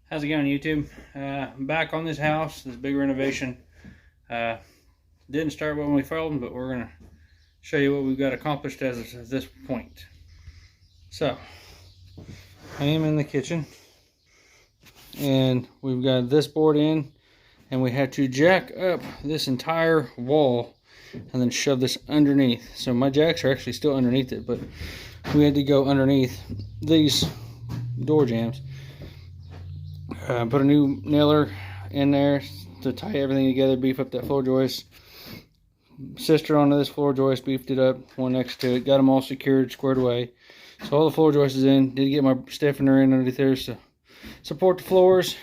How's it going, YouTube? I'm back on this house, this big renovation. Didn't start when we filmed, but we're gonna show you what we've got accomplished as of this point. So, I am in the kitchen, and we've got this board in, and we had to jack up this entire wall and then shove this underneath. So my jacks are actually still underneath it, but we had to go underneath these door jambs. Put a new nailer in there to tie everything together, beef up that floor joist. Sister onto this floor joist, beefed it up, one next to it, got them all secured, squared away. So all the floor joists is in. Did get my stiffener in underneath there to support the floors.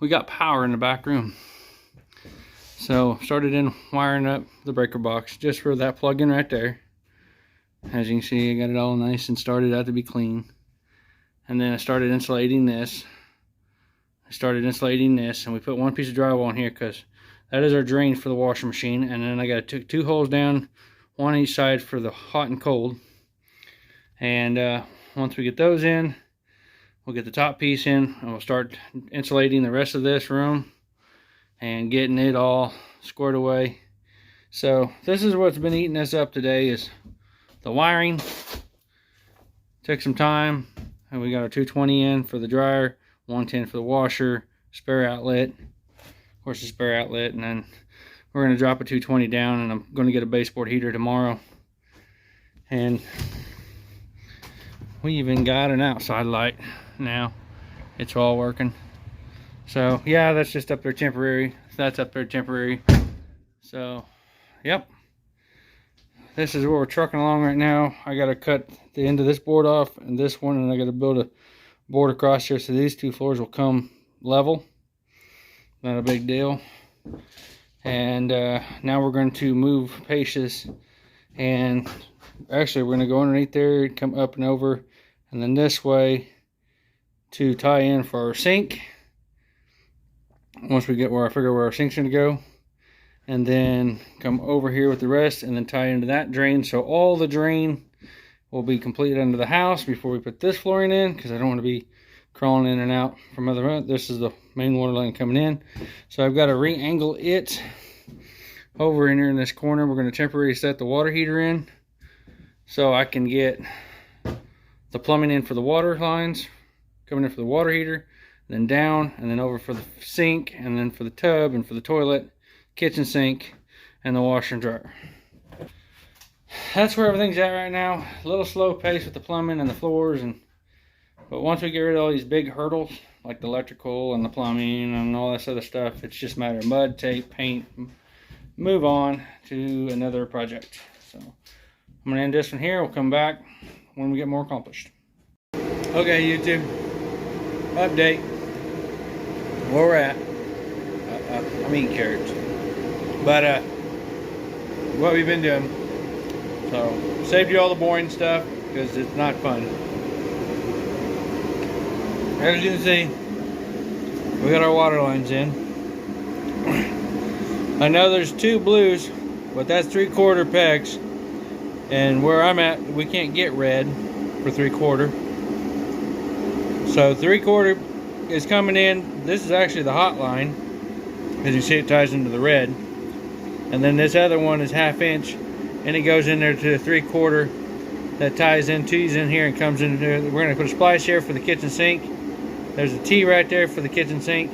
We got power in the back room. So started in wiring up the breaker box just for that plug-in right there. As you can see, I got it all nice and started out to be clean. And then I started insulating this. And we put one piece of drywall in here because that is our drain for the washing machine. And then I got two holes down, one on each side for the hot and cold. And once we get those in, we'll get the top piece in, and we'll start insulating the rest of this room and getting it all squared away. So this is what's been eating us up today, is the wiring. Took some time. And we got our 220 in for the dryer, 110 for the washer, spare outlet, of course the spare outlet, and then we're going to drop a 220 down, and I'm going to get a baseboard heater tomorrow. And we even got an outside light now. It's all working. So yeah, that's just up there temporary. That's up there temporary. So yep. This is where we're trucking along right now. I got to cut the end of this board off and this one, and I got to build a board across here so these two floors will come level. Not a big deal. And now we're going to move paces, and actually we're going to go underneath there, come up and over, and then this way to tie in for our sink. Once we get where I figure where our sink's going to go. And then come over here with the rest and then tie into that drain. So all the drain will be completed under the house before we put this flooring in, because I don't want to be crawling in and out from other. This is the main water line coming in. So I've got to re-angle it over in here in this corner. We're going to temporarily set the water heater in so I can get the plumbing in for the water lines, coming in for the water heater, then down, and then over for the sink, and then for the tub, and for the toilet, kitchen sink, and the washer and dryer. That's where everything's at right now. A little slow pace with the plumbing and the floors, but once we get rid of all these big hurdles like the electrical and the plumbing and all this other stuff, it's just a matter of mud, tape, paint, move on to another project. So I'm gonna end this one here. We'll come back when we get more accomplished. Okay, YouTube, update where we're at. I'm eating carrots. But what we've been doing, so saved you all the boring stuff because it's not fun. As you can see, we got our water lines in. I know there's two blues, but that's 3/4 pegs, and where I'm at, we can't get red for 3/4. So 3/4 is coming in. This is actually the hot line. As you see, it ties into the red. And then this other one is 1/2 inch, and it goes in there to the 3/4 that ties in, tees in here and comes into there. We're going to put a splice here for the kitchen sink. There's a T right there for the kitchen sink.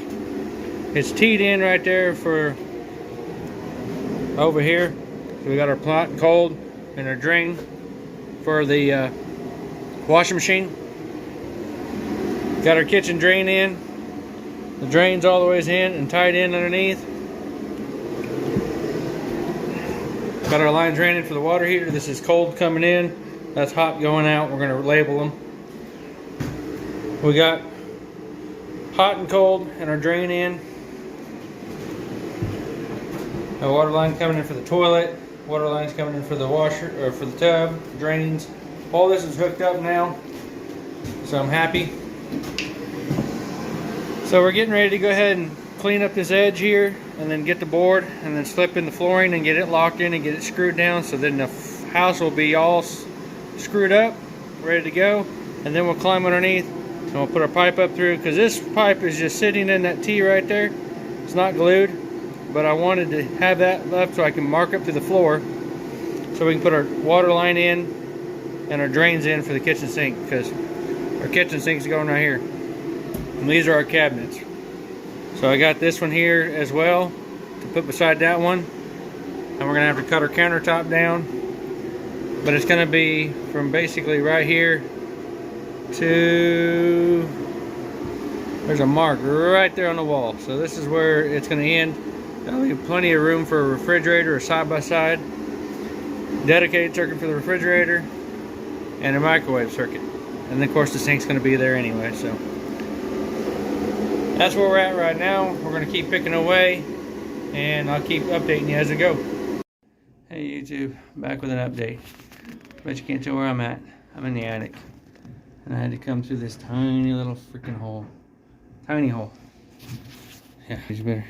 It's teed in right there for over here. So we got our hot and cold and our drain for the washing machine. Got our kitchen drain in. The drain's all the ways in and tied in underneath. Got our lines ran in for the water heater. This is cold coming in. That's hot going out. We're going to label them. We got hot and cold and our drain in. Our water line coming in for the toilet. Water lines coming in for the washer, or for the tub, drains. All this is hooked up now. So I'm happy. So we're getting ready to go ahead and clean up this edge here, and then get the board, and then slip in the flooring and get it locked in and get it screwed down, so then the house will be all screwed up, ready to go. And then we'll climb underneath, So we'll put our pipe up through, because this pipe is just sitting in that T right there. It's not glued, but I wanted to have that left so I can mark up to the floor, so we can put our water line in and our drains in for the kitchen sink, because our kitchen sink's going right here. And these are our cabinets. So I got this one here as well to put beside that one. And we're gonna have to cut our countertop down. But it's gonna be from basically right here to, there's a mark right there on the wall. So this is where it's gonna end. There'll be plenty of room for a refrigerator, or side-by-side. Dedicated circuit for the refrigerator, and a microwave circuit. And then of course the sink's gonna be there anyway, so. That's where we're at right now. We're gonna keep picking away, and I'll keep updating you as I go. Hey YouTube, back with an update. Bet you can't tell where I'm at. I'm in the attic. And I had to come through this tiny little freaking hole. Tiny hole. Yeah, it's better.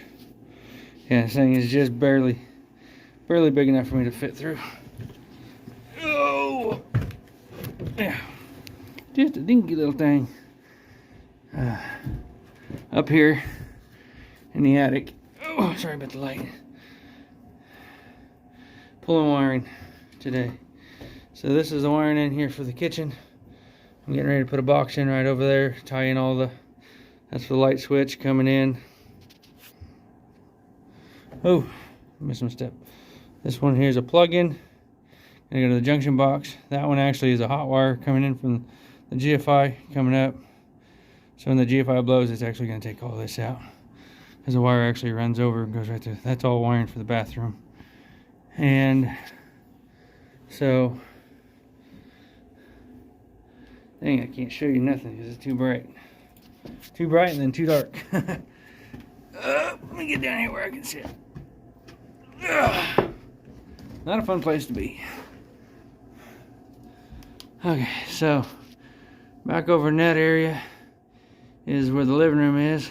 Yeah, this thing is just barely big enough for me to fit through. Oh! Yeah. Just a dinky little thing. Up here in the attic. Oh, sorry about the light. Pulling wiring today. So this is the wiring in here for the kitchen. I'm getting ready to put a box in right over there, tie in all the, that's the light switch coming in. Oh, missed my step. This one here is a plug-in. Gonna go to the junction box. That one actually is a hot wire coming in from the GFI coming up. So when the GFI blows, it's actually gonna take all this out, because the wire actually runs over and goes right there. That's all wiring for the bathroom. And so, dang, I can't show you nothing because it's too bright. Too bright and then too dark. Let me get down here where I can sit. Not a fun place to be. Okay, so back over in that area is where the living room is.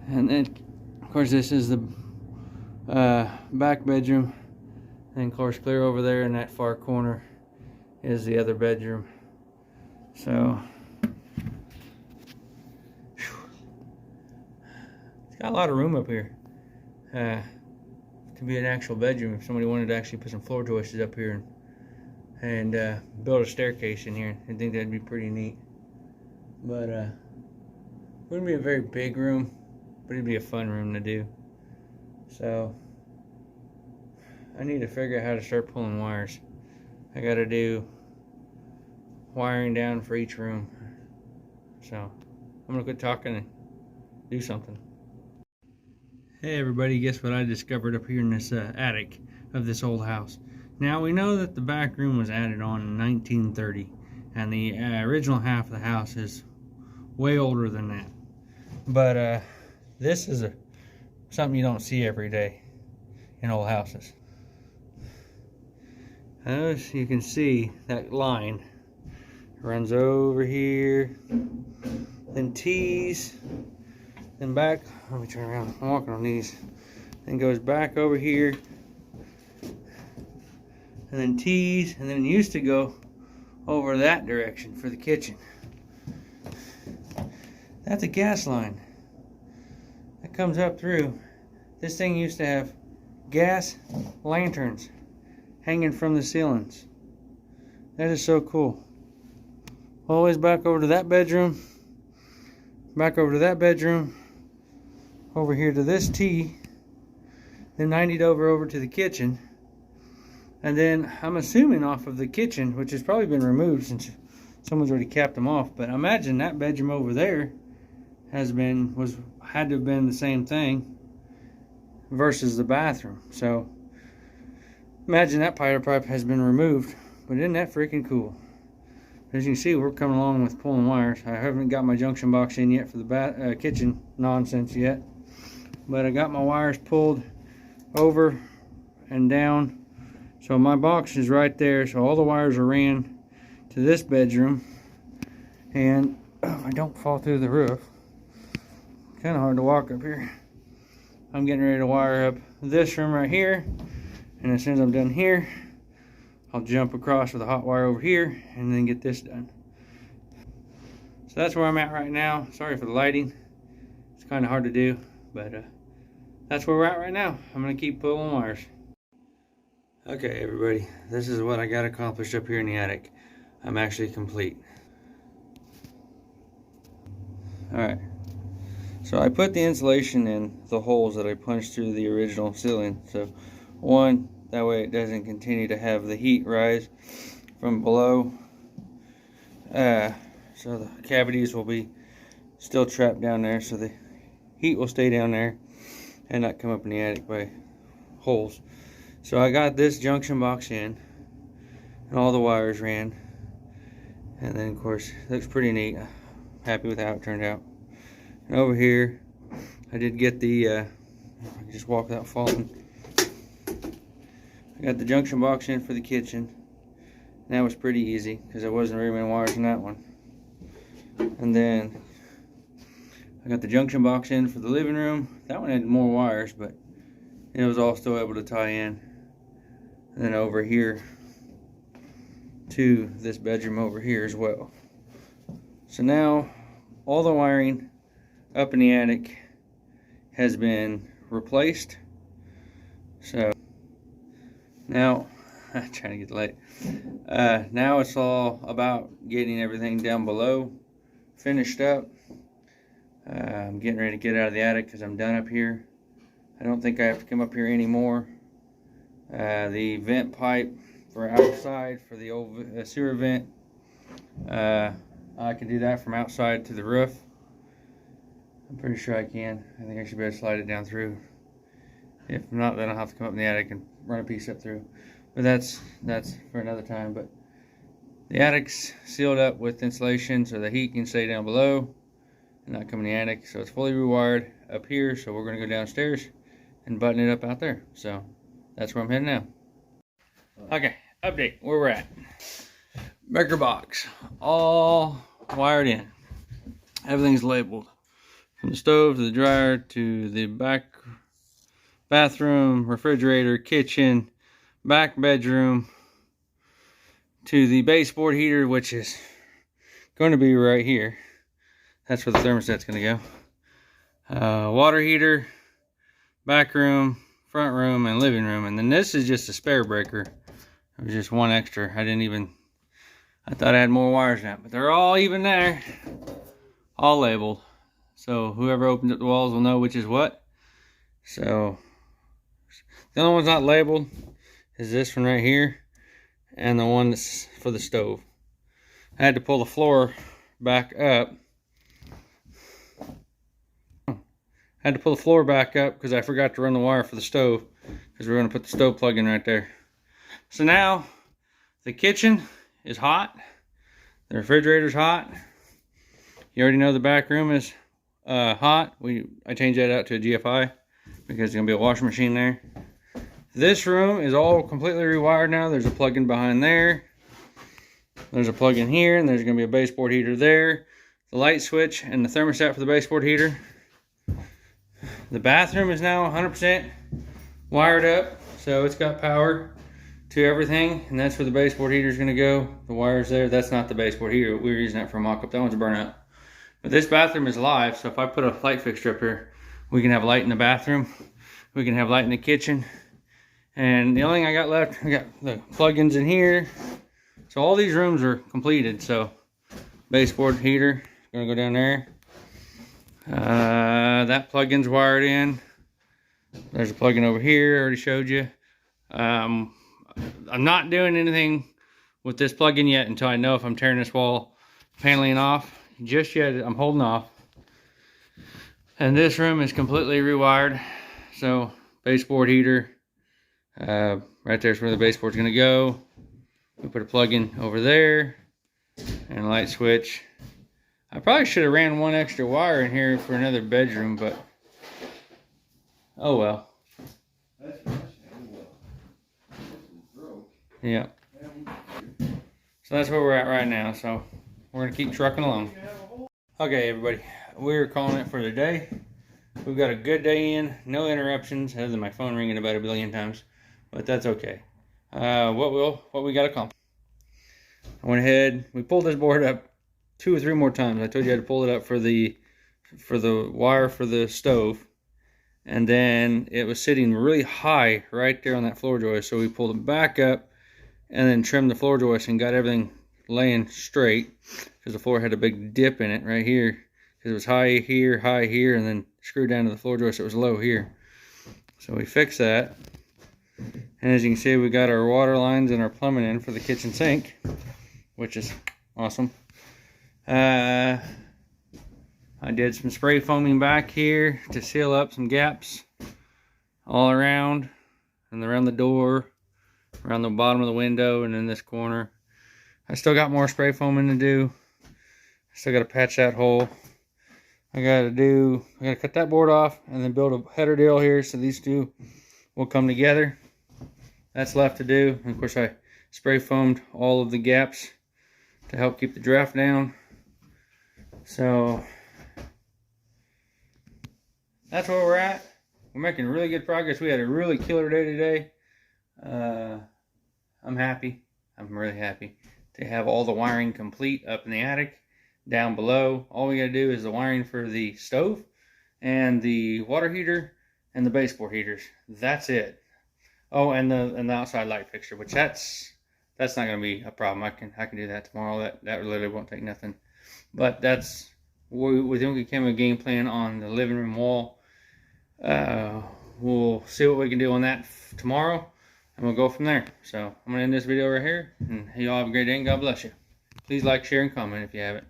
And then, of course, this is the back bedroom, and of course clear over there in that far corner is the other bedroom. So it's got a lot of room up here. Could be an actual bedroom if somebody wanted to actually put some floor joists up here and build a staircase in here. I think that'd be pretty neat. But wouldn't be a very big room, but it'd be a fun room to do. So I need to figure out how to start pulling wires. I gotta do wiring down for each room. So I'm gonna quit talking and do something. Hey everybody, guess what I discovered up here in this attic of this old house. Now we know that the back room was added on in 1930, and the original half of the house is way older than that. But this is something you don't see every day in old houses. As you can see, that line runs over here, then tees, then back. Let me turn around. I'm walking on these. Then goes back over here, and then tees, and then it used to go over that direction for the kitchen. That's a gas line that comes up through. This thing used to have gas lanterns hanging from the ceilings. That is so cool. Always back over to that bedroom, back over to that bedroom, over here to this T, then 90'd over to the kitchen, and then I'm assuming off of the kitchen, which has probably been removed since someone's already capped them off, but I imagine that bedroom over there had to have been the same thing versus the bathroom. So imagine that pipe has been removed. But isn't that freaking cool? As you can see, we're coming along with pulling wires. I haven't got my junction box in yet for the kitchen nonsense yet, but I got my wires pulled over and down. So my box is right there. So all the wires are ran to this bedroom, and if I don't fall through the roof, kind of hard to walk up here. I'm getting ready to wire up this room right here, and as soon as I'm done here, I'll jump across with a hot wire over here and then get this done. So that's where I'm at right now. Sorry for the lighting. It's kind of hard to do, but that's where we're at right now. I'm gonna keep pulling wires. Okay, everybody, this is what I got accomplished up here in the attic. I'm actually complete. Alright, so I put the insulation in the holes that I punched through the original ceiling. So one, that way it doesn't continue to have the heat rise from below. So the cavities will be still trapped down there, so the heat will stay down there and not come up in the attic by holes. So I got this junction box in, and all the wires ran, and then of course it looks pretty neat. Happy with how it turned out. And over here I did get the I can just walk without falling. I got the junction box in for the kitchen. And that was pretty easy because there wasn't very many wires in that one. And then I got the junction box in for the living room. That one had more wires, but it was all still able to tie in. And then over here to this bedroom over here as well. So now all the wiring up in the attic has been replaced. So now I'm trying to get the light. Now it's all about getting everything down below finished up. I'm getting ready to get out of the attic because I'm done up here. I don't think I have to come up here anymore. The vent pipe for outside for the old sewer vent, I can do that from outside to the roof. I'm pretty sure I can. I think I should be able to slide it down through. If not, then I'll have to come up in the attic and run a piece up through. But that's for another time. But the attic's sealed up with insulation so the heat can stay down below and not come in the attic. So it's fully rewired up here. So we're going to go downstairs and button it up out there. So that's where I'm heading now. Okay, update where we're at. Breaker box all wired in. Everything's labeled. From the stove to the dryer to the back bathroom, refrigerator, kitchen, back bedroom, to the baseboard heater, which is going to be right here. That's where the thermostat's going to go. Water heater, back room, front room, and living room. And then this is just a spare breaker. It was just one extra. I thought I had more wires now, but they're all even there. All labeled. So whoever opens up the walls will know which is what. So the only one's not labeled is this one right here, and the one that's for the stove. I had to pull the floor back up. Because I forgot to run the wire for the stove, because we're going to put the stove plug in right there. So now the kitchen is hot. The refrigerator's hot. You already know the back room is hot. I changed that out to a GFI because there's going to be a washing machine there. This room is all completely rewired now. There's a plug-in behind there. There's a plug-in here, and there's going to be a baseboard heater there. The light switch and the thermostat for the baseboard heater. The bathroom is now 100% wired up, so it's got power to everything, and that's where the baseboard heater is going to go. The wire's there. That's not the baseboard heater. We were using that for a mock-up. That one's burnt out. But this bathroom is live, so if I put a light fixture up here, we can have light in the bathroom. We can have light in the kitchen. And the only thing I got left, I got the plugins in here. So all these rooms are completed. So baseboard heater is going to go down there. That plugin's wired in. There's a plug-in over here. I already showed you. I'm not doing anything with this plug-in yet until I know if I'm tearing this wall paneling off. Just yet, I'm holding off. And this room is completely rewired. So baseboard heater. Right there's where the baseboard's going to go. We put a plug-in over there. And a light switch. I probably should have ran one extra wire in here for another bedroom, but oh well. Yeah. So that's where we're at right now. So we're gonna keep trucking along. Okay, everybody, we're calling it for the day. We've got a good day in, no interruptions, other than my phone ringing about 1 billion times, but that's okay. What we got accomplished. I went ahead, we pulled this board up 2 or 3 more times. I told you I had to pull it up for the wire for the stove. And then it was sitting really high right there on that floor joist. So we pulled it back up and then trimmed the floor joist and got everything laying straight, because the floor had a big dip in it right here, because it was high here, and then screwed down to the floor joist. It was low here. So we fixed that. And as you can see, we got our water lines and our plumbing in for the kitchen sink, which is awesome. I did some spray foaming back here to seal up some gaps all around, and around the door, around the bottom of the window, and in this corner. I still got more spray foaming to do. I still got to patch that hole. I got to cut that board off and then build a header deal here so these two will come together. That's left to do. And of course, I spray foamed all of the gaps to help keep the draft down. So that's where we're at. We're making really good progress. We had a really killer day today. I'm happy. I'm really happy to have all the wiring complete up in the attic. Down below, all we gotta do is the wiring for the stove and the water heater and the baseboard heaters. That's it. Oh, and the outside light fixture, which that's not gonna be a problem. I can do that tomorrow. That literally won't take nothing. But that's we think we came with a game plan on the living room wall. We'll see what we can do on that tomorrow, and we'll go from there. So I'm gonna end this video right here, and y'all have a great day and God bless you. Please like, share, and comment if you haven't.